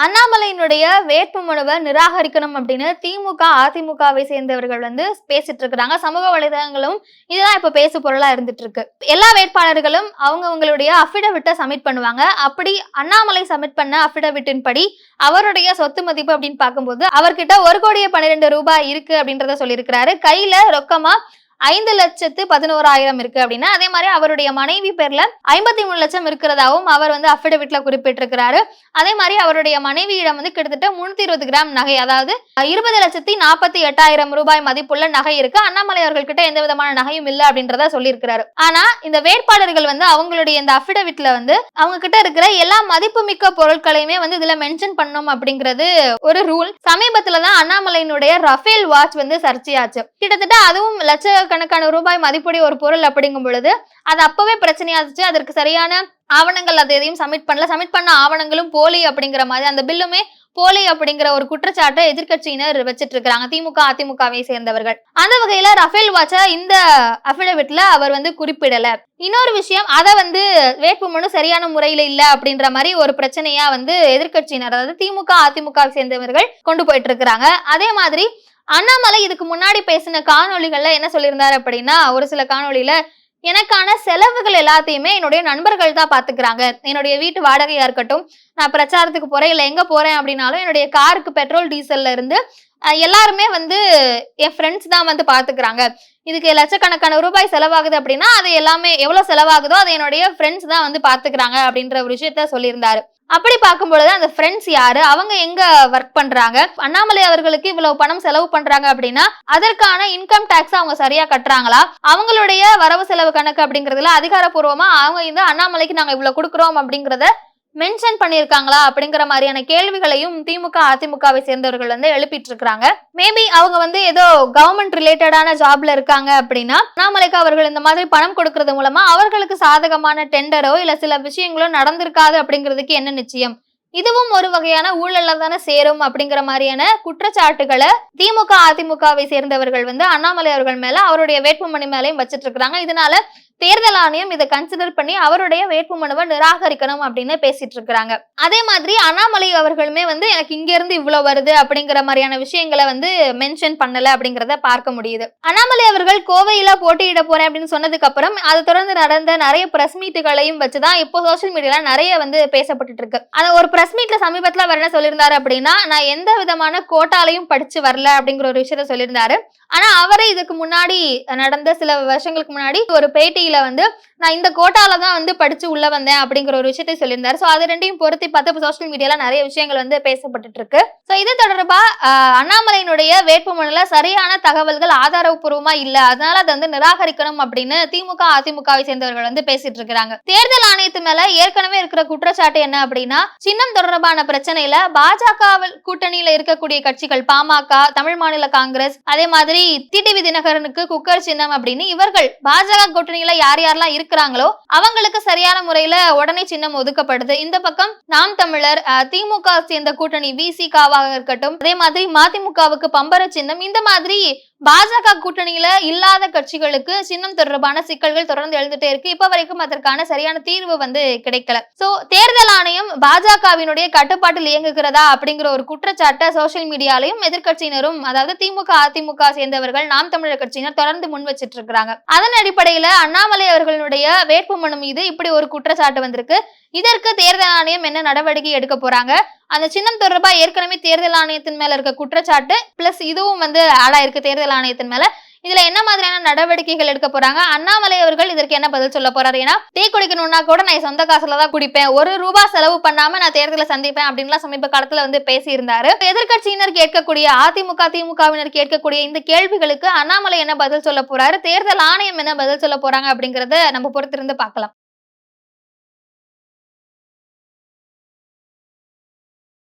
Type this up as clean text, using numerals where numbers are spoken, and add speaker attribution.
Speaker 1: அண்ணாமலையினுடைய வேட்புமனுவை நிராகரிக்கணும் அப்படின்னு திமுக அதிமுகவை சேர்ந்தவர்கள் பேசிட்டு இருக்கிறாங்க. சமூக வலைதளங்களும் இதுதான் இப்ப பேசு பொருளா இருந்துட்டு இருக்கு. எல்லா வேட்பாளர்களும் அவங்களுடைய அஃபிடவிட்டை சப்மிட் பண்ணுவாங்க. அப்படி அண்ணாமலை சப்மிட் பண்ண அஃபிடவிட்டின் படி அவருடைய சொத்து மதிப்பு அப்படின்னு பார்க்கும்போது அவர்கிட்ட 1,12,00,000 ரூபாய் இருக்கு அப்படின்றத சொல்லியிருக்கிறாரு. கையில ரொக்கமா 5,11,000 இருக்கு அப்படின்னா, அதே மாதிரி அவருடைய மனைவி பேர்ல 53 லட்சம் இருக்கிறதாவும் அவர் அஃபிடவிட்ல குறிப்பிட்டிருக்கிறாரு. அதே மாதிரி அவருடைய மனைவியிடம் கிட்டத்தட்ட 320 கிராம் நகை, அதாவது 20,48,000 ரூபாய் மதிப்புள்ள நகை இருக்கு. அண்ணாமலை அவர்கள் கிட்ட எந்த விதமான நகையும் இல்ல அப்படின்றத சொல்லியிருக்கிறாரு. ஆனா இந்த வேட்பாளர்கள் அவங்களுடைய இந்த அஃபிடவிட்ல அவங்க கிட்ட இருக்கிற எல்லா மதிப்புமிக்க பொருட்களையுமே இதுல மென்ஷன் பண்ணணும் அப்படிங்கிறது ஒரு ரூல். சமீபத்துலதான் அண்ணாமலையினுடைய ரஃபேல் வாட்ச் சர்ச்சையாச்சு. கிட்டத்தட்ட அதுவும் லட்சக்கணக்கான ரூபாய் மதிப்புடைய ஒரு பொருள் அப்படிங்கும் பொழுது அது அப்பவே பிரச்சனையாச்சு. அதற்கு சரியான ஆவணங்கள் அது எதையும் சப்மிட் பண்ண ஆவணங்களும் போலி அப்படிங்கிற மாதிரி, அந்த பில்லுமே போலி அப்படிங்கிற ஒரு குற்றச்சாட்டை எதிர்கட்சியினர் வச்சிட்டு இருக்காங்க, திமுக அதிமுகவை சேர்ந்தவர்கள். அந்த வகையில ரஃபேல் வாட்ச இந்த அஃபிடவிட்ல அவர் குறிப்பிடல. இன்னொரு விஷயம், அதை வேட்புமனு சரியான முறையில இல்ல அப்படின்ற மாதிரி ஒரு பிரச்சனையா எதிர்கட்சியினர், அதாவது திமுக அதிமுகவை சேர்ந்தவர்கள் கொண்டு போயிட்டு இருக்கிறாங்க. அதே மாதிரி அண்ணாமலை இதுக்கு முன்னாடி பேசின காணொலிகள்ல என்ன சொல்லியிருந்தாரு அப்படின்னா, ஒரு சில காணொலியில எனக்கான செலவுகள் எல்லாத்தையுமே என்னுடைய நண்பர்கள் தான் பாத்துக்கிறாங்க. என்னுடைய வீட்டு வாடகையா இருக்கட்டும், நான் பிரச்சாரத்துக்கு போறேன் இல்ல எங்க போறேன் அப்படின்னாலும் என்னுடைய காருக்கு பெட்ரோல் டீசல்ல இருந்து எல்லாருமே என் ஃப்ரெண்ட்ஸ் தான் பாத்துக்கிறாங்க. இதுக்கு லட்சக்கணக்கான ரூபாய் செலவாகுது அப்படின்னா அது எல்லாமே எவ்வளவு செலவாகுதோ அதை என்னுடைய ஃப்ரெண்ட்ஸ் தான் பாத்துக்கிறாங்க அப்படின்ற ஒரு விஷயத்த சொல்லியிருந்தாரு. அப்படி பார்க்கும்பொழுது அந்த ஃப்ரெண்ட்ஸ் யாரு, அவங்க எங்க ஒர்க் பண்றாங்க, அண்ணாமலை அவர்களுக்கு இவ்வளவு பணம் செலவு பண்றாங்க அப்படின்னா அதற்கான இன்கம் டாக்ஸ் அவங்க சரியா கட்டுறாங்களா, அவங்களுடைய வரவு செலவு கணக்கு அப்படிங்கறதுல அதிகாரப்பூர்வமா அவங்க அண்ணாமலைக்கு நாங்க இவ்வளவு கொடுக்குறோம் அப்படிங்கறத மென்ஷன் பண்ணிருக்காங்களா அப்படிங்கிற மாதிரியான கேள்விகளையும் திமுக அதிமுகவை சேர்ந்தவர்கள் எழுப்பிட்டு இருக்காங்க. மேபி அவங்க ஏதோ கவர்மெண்ட் ரிலேட்டடான ஜாப்ல இருக்காங்க அப்படின்னா அண்ணாமலைக்கு அவர்கள் இந்த மாதிரி பணம் கொடுக்கறது மூலமா அவர்களுக்கு சாதகமான டெண்டரோ இல்ல சில விஷயங்களோ நடந்திருக்காது அப்படிங்கிறதுக்கு என்ன நிச்சயம்? இதுவும் ஒரு வகையான ஊழல்ல தானே சேரும் அப்படிங்கிற மாதிரியான குற்றச்சாட்டுகளை திமுக அதிமுகவை சேர்ந்தவர்கள் அண்ணாமலை அவர்கள் மேல அவருடைய வேட்புமனு மேலையும் வச்சிட்டு இருக்காங்க. இதனால தேர்தல் ஆணையம் இதை கன்சிடர் பண்ணி அவருடைய வேட்புமனுவை நிராகரிக்கணும் அப்படின்னு பேசிட்டு இருக்காங்க. அதே மாதிரி அண்ணாமலை அவர்களுமே எனக்கு இங்க இருந்து இவ்வளவு வருது அப்படிங்கிற மாதிரியான விஷயங்களை மென்ஷன் பண்ணல அப்படிங்கறத பார்க்க முடியுது. அண்ணாமலை அவர்கள் கோவையில போட்டியிட போறேன் அப்படின்னு சொன்னதுக்கு அப்புறம் அதை தொடர்ந்து நடந்த நிறைய பிரஸ் மீட்டுகளையும் வச்சுதான் இப்போ சோசியல் மீடியால நிறைய பேசப்பட்டு இருக்கு. அந்த ஒரு பிரஸ் மீட்ல சமீபத்துல அவர் என்ன சொல்லியிருந்தாரு அப்படின்னா, நான் எந்த விதமான கோட்டாலையும் படிச்சு வரல அப்படிங்கிற ஒரு விஷயத்த சொல்லியிருந்தாரு. ஆனா அவரே இதுக்கு முன்னாடி நடந்த சில வருஷங்களுக்கு முன்னாடி ஒரு பேட்டியில நான் இந்த கோட்டால தான் படிச்சு உள்ள வந்தேன் அப்படிங்கிற ஒரு விஷயத்தை சொல்லியிருந்தாரு. சோ அது ரெண்டையும் பொருத்தி பார்த்து சோசியல் மீடியால நிறைய விஷயங்கள் பேசப்பட்டு இருக்கு. சோ இது தொடர்பா அண்ணாமலையினுடைய வேட்புமனுல சரியான தகவல்கள் ஆதாரப்பூர்வமா இல்ல, அதனால அதை நிராகரிக்கணும் அப்படின்னு திமுக அதிமுகவை சேர்ந்தவர்கள் பேசிட்டு இருக்காங்க. தேர்தல் ஆணையத்து மேல ஏற்கனவே இருக்கிற குற்றச்சாட்டு என்ன அப்படின்னா, சின்னம் தொடர்பான பிரச்சனையில பாஜக கூட்டணியில இருக்கக்கூடிய கட்சிகள் பாமக, தமிழ் மாநில காங்கிரஸ், அதே மாதிரி டிடிவி தினகரனுக்கு குக்கர் சின்னம் அப்படின்னு இவர்கள் பாஜக கூட்டணியில யார் யாரெல்லாம் இருக்கிறாங்களோ அவங்களுக்கு சரியான முறையில உடனே சின்னம் ஒதுக்கப்படுது. இந்த பக்கம் நாம் தமிழர், திமுக சேர்ந்த கூட்டணி விசிகாவாக இருக்கட்டும், அதே மாதிரி மதிமுகவுக்கு பம்பர சின்னம், இந்த மாதிரி பாஜக கூட்டணியில இல்லாத கட்சிகளுக்கு சின்னம் தொடர்பான சிக்கல்கள் தொடர்ந்து எழுந்துட்டே இருக்கு. இப்ப வரைக்கும் அதற்கான சரியான தீர்வு கிடைக்கல. சோ தேர்தல் ஆணையம் பாஜகவினுடைய கட்டுப்பாட்டில் இயங்குகிறதா அப்படிங்கிற ஒரு குற்றச்சாட்டை சோசியல் மீடியாலையும் எதிர்கட்சியினரும், அதாவது திமுக அதிமுக சேர்ந்தவர்கள், நாம் தமிழர் கட்சியினர் தொடர்ந்து முன் வச்சிட்டு இருக்காங்க. அதன் அடிப்படையில அண்ணாமலை அவர்களுடைய வேட்புமனு மீது இப்படி ஒரு குற்றச்சாட்டு வந்திருக்கு. இதற்கு தேர்தல் ஆணையம் என்ன நடவடிக்கை எடுக்க போறாங்க, அந்த சின்னம் தொடர்பா ஏற்கனவே தேர்தல் ஆணையத்தின் மேல இருக்க குற்றச்சாட்டு பிளஸ் இதுவும் ஆடா இருக்கு தேர்தல் ஆணையத்தின் மேல, இதுல என்ன மாதிரியான நடவடிக்கைகள் எடுக்க போறாங்க, அண்ணாமலை அவர்கள் இதற்கு என்ன பதில் சொல்ல போறாரு? ஏன்னா டீ குடிக்கணும்னா கூட நான் சொந்த காசுல தான் குடிப்பேன், ₹1 செலவு பண்ணாம நான் தேர்தலை சந்திப்பேன் அப்படின்லாம் சமீப காலத்துல பேசி இருந்தாரு. எதிர்கட்சியினர் கேட்கக்கூடிய, அதிமுக திமுகவினர் கேட்கக்கூடிய இந்த கேள்விகளுக்கு அண்ணாமலை என்ன பதில் சொல்ல போறாரு, தேர்தல் ஆணையம் என்ன பதில் சொல்ல போறாங்க அப்படிங்கறத நம்ம பொறுத்திருந்து பார்க்கலாம்.